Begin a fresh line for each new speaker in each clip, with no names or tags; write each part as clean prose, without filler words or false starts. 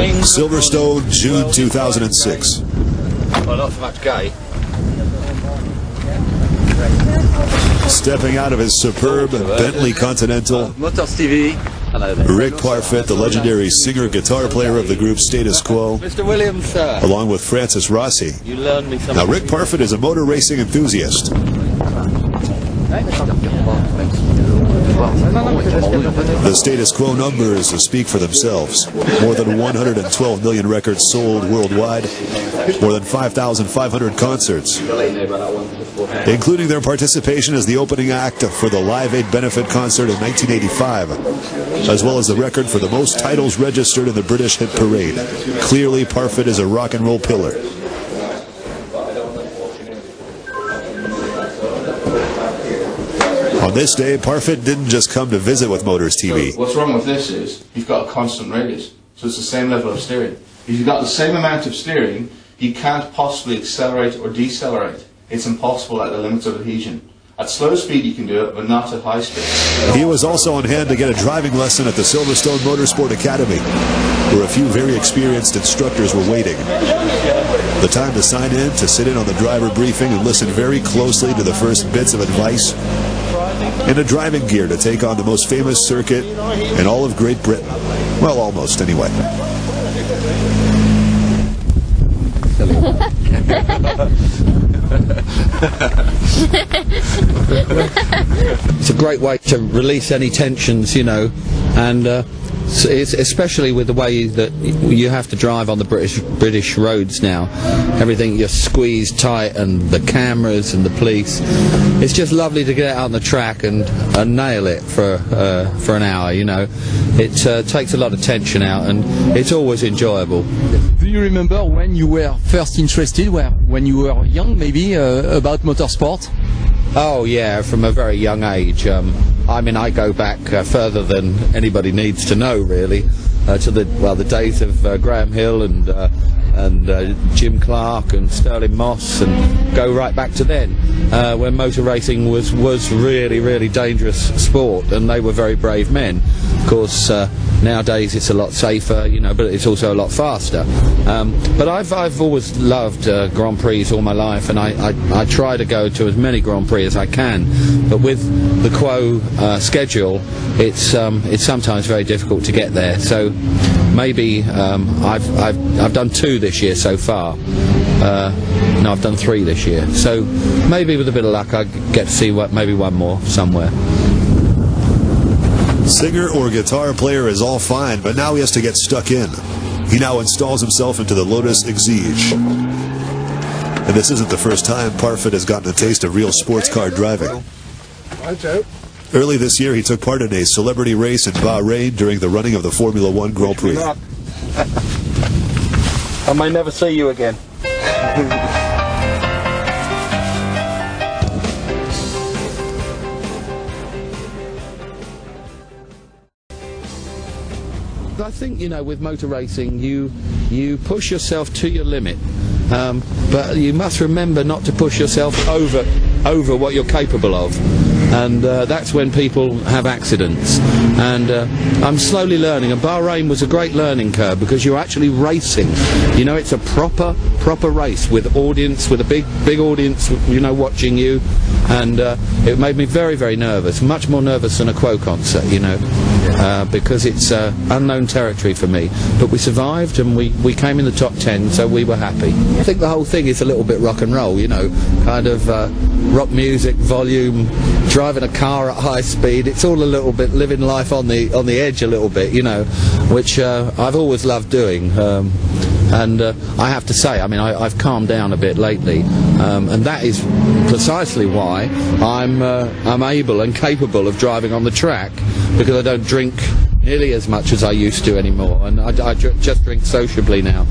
Silverstone, June 2006.
Well, not so much gay.
Stepping out of his superb Bentley Continental,
Motors TV. Hello there.
Rick Parfitt, the legendary singer-guitar player of the group Status Quo,
Mr. Williams, sir.
along with Francis Rossi.
You learned me something.
Now, Rick Parfitt is a motor racing enthusiast. The Status Quo numbers speak for themselves. More than 112 million records sold worldwide, more than 5,500 concerts, including their participation as the opening act for the Live Aid benefit concert in 1985, as well as the record for the most titles registered in the British hit parade. Clearly, Parfitt is a rock and roll pillar. On this day, Parfitt didn't just come to visit with Motors TV.
So what's wrong with this is, you've got a constant radius, so it's the same level of steering. If you've got the same amount of steering, you can't possibly accelerate or decelerate. It's impossible at the limits of adhesion. At slow speed you can do it, but not at high speed.
He was also on hand to get a driving lesson at the Silverstone Motorsport Academy, where a few very experienced instructors were waiting. The time to sign in, to sit in on the driver briefing and listen very closely to the first bits of advice, in a driving gear to take on the most famous circuit in all of Great Britain. Well, almost, anyway.
It's a great way to release any tensions, you know, and it's especially with the way that you have to drive on the British roads now. Everything you're squeezed tight, and the cameras and the police. It's just lovely to get out on the track and nail it for an hour. You know, it takes a lot of tension out, and it's always enjoyable.
Do you remember when you were first interested, when you were young, maybe, about motorsport?
Oh yeah, from a very young age. I mean, I go back further than anybody needs to know, really, to the days of Graham Hill and Jim Clark and Sterling Moss, and go right back to then, when motor racing was really dangerous sport, and they were very brave men. Of course, nowadays it's a lot safer, you know, but it's also a lot faster. But I've always loved Grand Prix all my life, and I try to go to as many Grand Prix as I can. But with the Quo schedule, it's sometimes very difficult to get there. So maybe I've done 2 this year so far. No, I've done 3 this year. So maybe with a bit of luck I get to see maybe one more somewhere.
Singer or guitar player is all fine, but now he has to get stuck in. He now installs himself into the Lotus Exige. And this isn't the first time Parfitt has gotten a taste of real sports car driving. Early this year, he took part in a celebrity race in Bahrain during the running of the Formula One Grand Prix.
I may never see you again.
I think, you know, with motor racing, you push yourself to your limit, but you must remember not to push yourself over what you're capable of, and that's when people have accidents. And I'm slowly learning, and Bahrain was a great learning curve, because you're actually racing. You know, it's a proper race with audience, with a big audience, you know, watching you, and it made me very nervous, much more nervous than a Quo concert, you know. Because it's unknown territory for me. But we survived, and we came in the top 10, so we were happy. I think the whole thing is a little bit rock and roll, you know, kind of rock music, volume, driving a car at high speed. It's all a little bit living life on the edge a little bit, you know, which I've always loved doing. And I have to say, I mean, I've calmed down a bit lately, and that is precisely why I'm able and capable of driving on the track, because I don't drink nearly as much as I used to anymore, and I just drink sociably now.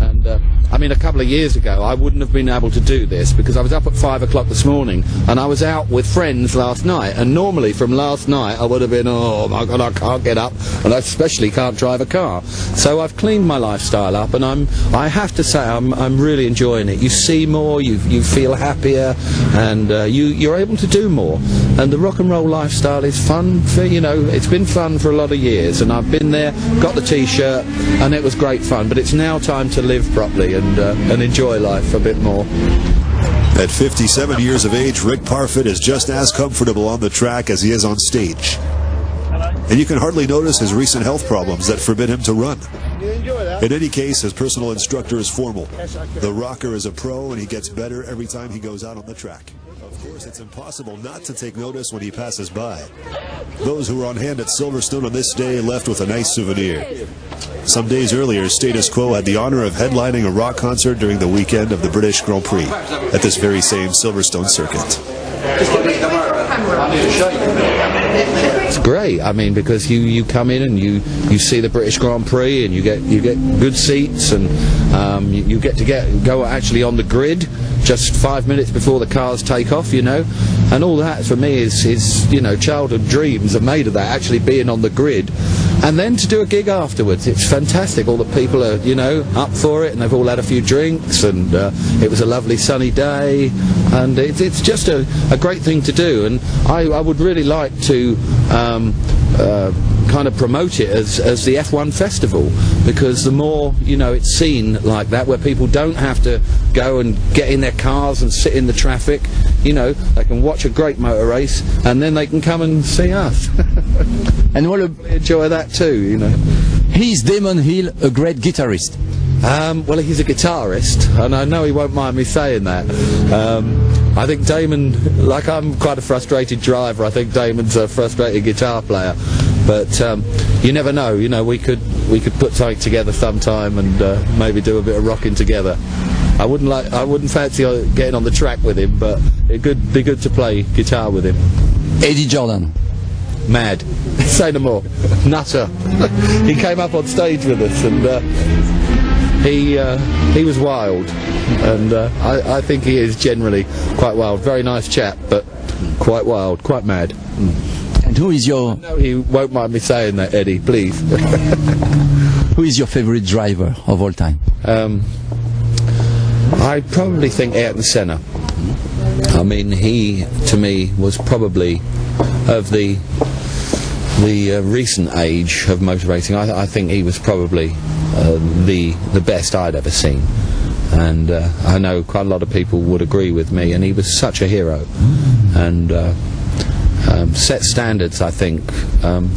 And I mean, a couple of years ago, I wouldn't have been able to do this because I was up at 5 o'clock this morning and I was out with friends last night. And normally from last night, I would have been, oh my God, I can't get up, and I especially can't drive a car. So I've cleaned my lifestyle up, and I have to say, I'm really enjoying it. You see more, you feel happier, and you're able to do more. And the rock and roll lifestyle is fun for, you know, it's been fun for a lot of years, and I've been there, got the t-shirt, and it was great fun. But it's now time to live properly and enjoy life a bit more.
At 57 years of age, Rick Parfitt is just as comfortable on the track as he is on stage. And you can hardly notice his recent health problems that forbid him to run. In any case, his personal instructor is formal. The rocker is a pro, and he gets better every time he goes out on the track. Of course, it's impossible not to take notice when he passes by. Those who were on hand at Silverstone on this day left with a nice souvenir. Some days earlier, Status Quo had the honor of headlining a rock concert during the weekend of the British Grand Prix at this very same Silverstone circuit.
It's great. I mean, because you come in and you see the British Grand Prix, and you get good seats, and you get to go actually on the grid just 5 minutes before the cars take off, you know, and all that for me is you know, childhood dreams are made of that, actually being on the grid. And then to do a gig afterwards, it's fantastic. All the people are, you know, up for it, and they've all had a few drinks, and it was a lovely sunny day, and it's just a great thing to do. And I would really like to kind of promote it as the F1 festival, because the more, you know, it's seen like that, where people don't have to go and get in their cars and sit in the traffic, you know, they can watch a great motor race, and then they can come and see us.
And what
enjoy that too, you know.
Is Damon Hill a great guitarist?
Well, he's a guitarist, and I know he won't mind me saying that. I think Damon, like, I'm quite a frustrated driver. I think Damon's a frustrated guitar player, but you never know. You know, we could put something together sometime and maybe do a bit of rocking together. I wouldn't fancy getting on the track with him, but it'd be good to play guitar with him.
Eddie Jordan.
Mad. Say no more. Nutter. He came up on stage with us, and he was wild, and I think he is generally quite wild. Very nice chap, but quite wild, quite mad.
And who is your...
No, he won't mind me saying that, Eddie, please.
Who is your favorite driver of all time?
I probably think Ayrton Senna. I mean, he, to me, was probably, of the recent age of motor racing, I think he was probably the best I'd ever seen. And I know quite a lot of people would agree with me, and he was such a hero, and set standards, I think,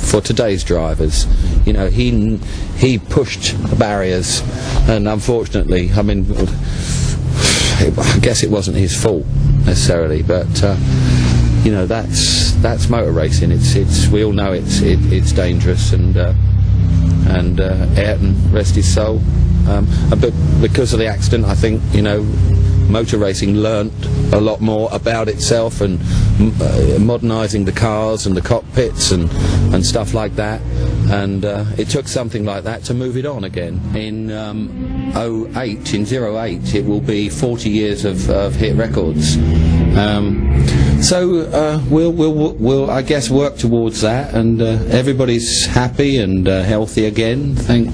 for today's drivers. You know, he pushed the barriers, and unfortunately, I mean, I guess it wasn't his fault necessarily, but you know, that's motor racing. It's we all know it's dangerous, and Ayrton, rest his soul. But because of the accident, I think, you know, motor racing learnt a lot more about itself, and modernising the cars and the cockpits and stuff like that. And it took something like that to move it on again. In 08, it will be 40 years of hit records. So we'll I guess work towards that, and everybody's happy and healthy again. Thank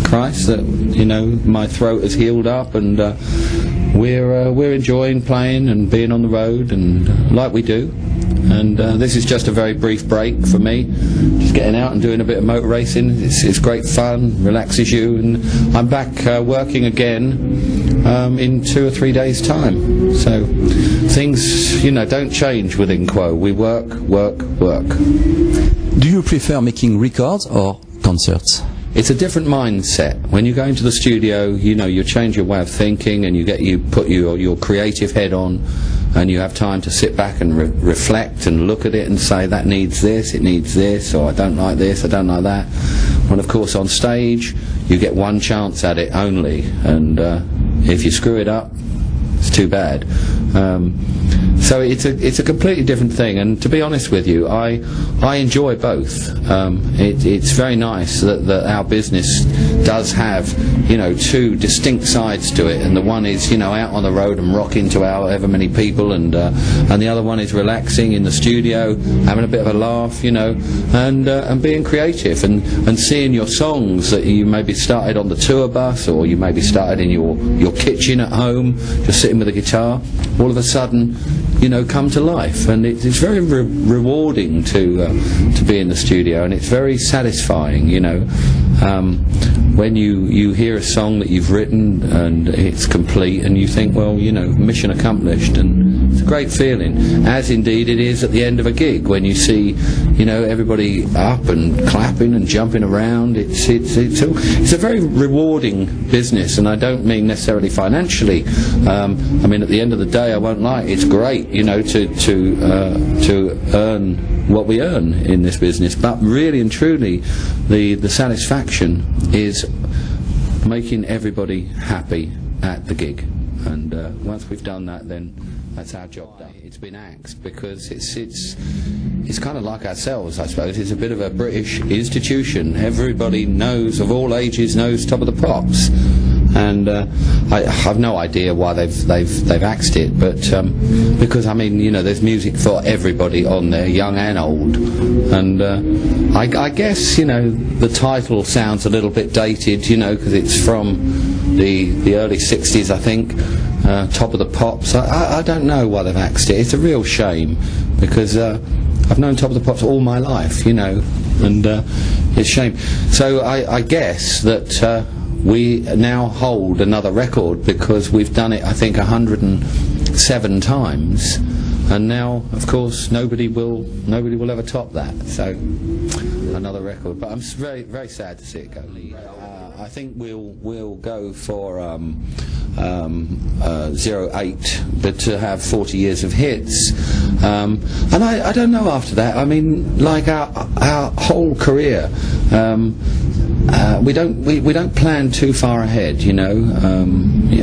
Christ that, you know, my throat has healed up, and we're enjoying playing and being on the road, and like we do. And this is just a very brief break for me, just getting out and doing a bit of motor racing. It's great fun, relaxes you, and I'm back working again in 2 or 3 days' time. So things, you know, don't change within Quo. We work, work, work.
Do you prefer making records or concerts?
It's a different mindset. When you go into the studio, you know, you change your way of thinking, and you put your creative head on, and you have time to sit back and reflect and look at it and say, that needs this, it needs this, or I don't like this, I don't like that. And of course on stage you get one chance at it only, and if you screw it up, it's too bad. So it's a completely different thing. And to be honest with you, I enjoy both. It's very nice that our business does have, you know, two distinct sides to it. And the one is, you know, out on the road and rocking to however many people, and the other one is relaxing in the studio, having a bit of a laugh, you know, and being creative and seeing your songs that you maybe started on the tour bus, or you maybe started in your kitchen at home, just sitting with a guitar, all of a sudden, you know, come to life. And it's very rewarding to be in the studio, and it's very satisfying, you know, when you hear a song that you've written and it's complete, and you think, well, you know, mission accomplished. And it's a great feeling, as indeed it is at the end of a gig, when you see, you know, everybody up and clapping and jumping around. It's a very rewarding business, and I don't mean necessarily financially. I mean, at the end of the day, I won't lie, it's great, you know, to earn what we earn in this business, but really and truly the satisfaction is making everybody happy at the gig. And once we've done that, then that's our job done. It's been axed because it's kind of like ourselves, I suppose. It's a bit of a British institution. Everybody knows, of all ages, knows Top of the Pops. And I have no idea why they've axed it, but because, I mean, you know, there's music for everybody on there, young and old. And I guess, you know, the title sounds a little bit dated, you know, because it's from the early 60s, I think. Top of the Pops. I don't know why they've axed it. It's a real shame, because I've known Top of the Pops all my life, you know, and it's a shame. So I guess that we now hold another record, because we've done it, I think, 107 times, and now, of course, nobody will ever top that. So another record, but I'm very, very sad to see it go. I think we'll go for 08, but to have 40 years of hits, and I don't know after that. I mean, like our whole career, we don't plan too far ahead, you know.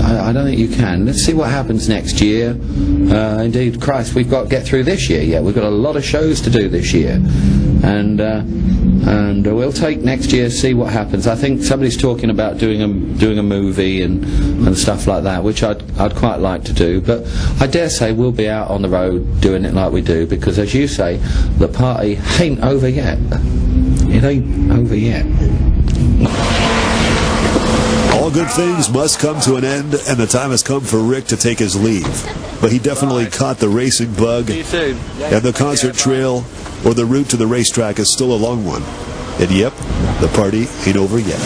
I don't think you can. Let's see what happens next year. Indeed, Christ, we've got to get through this year yet. We've got a lot of shows to do this year, and we'll take next year, see what happens. I think somebody's talking about doing a movie and stuff like that, which I'd quite like to do. But I dare say we'll be out on the road doing it like we do, because, as you say, the party ain't over yet. It ain't over yet.
All good things must come to an end, and the time has come for Rick to take his leave. But he definitely caught the racing bug,
See you soon.
and the concert trail or the route to the racetrack is still a long one. And yep, the party ain't over yet.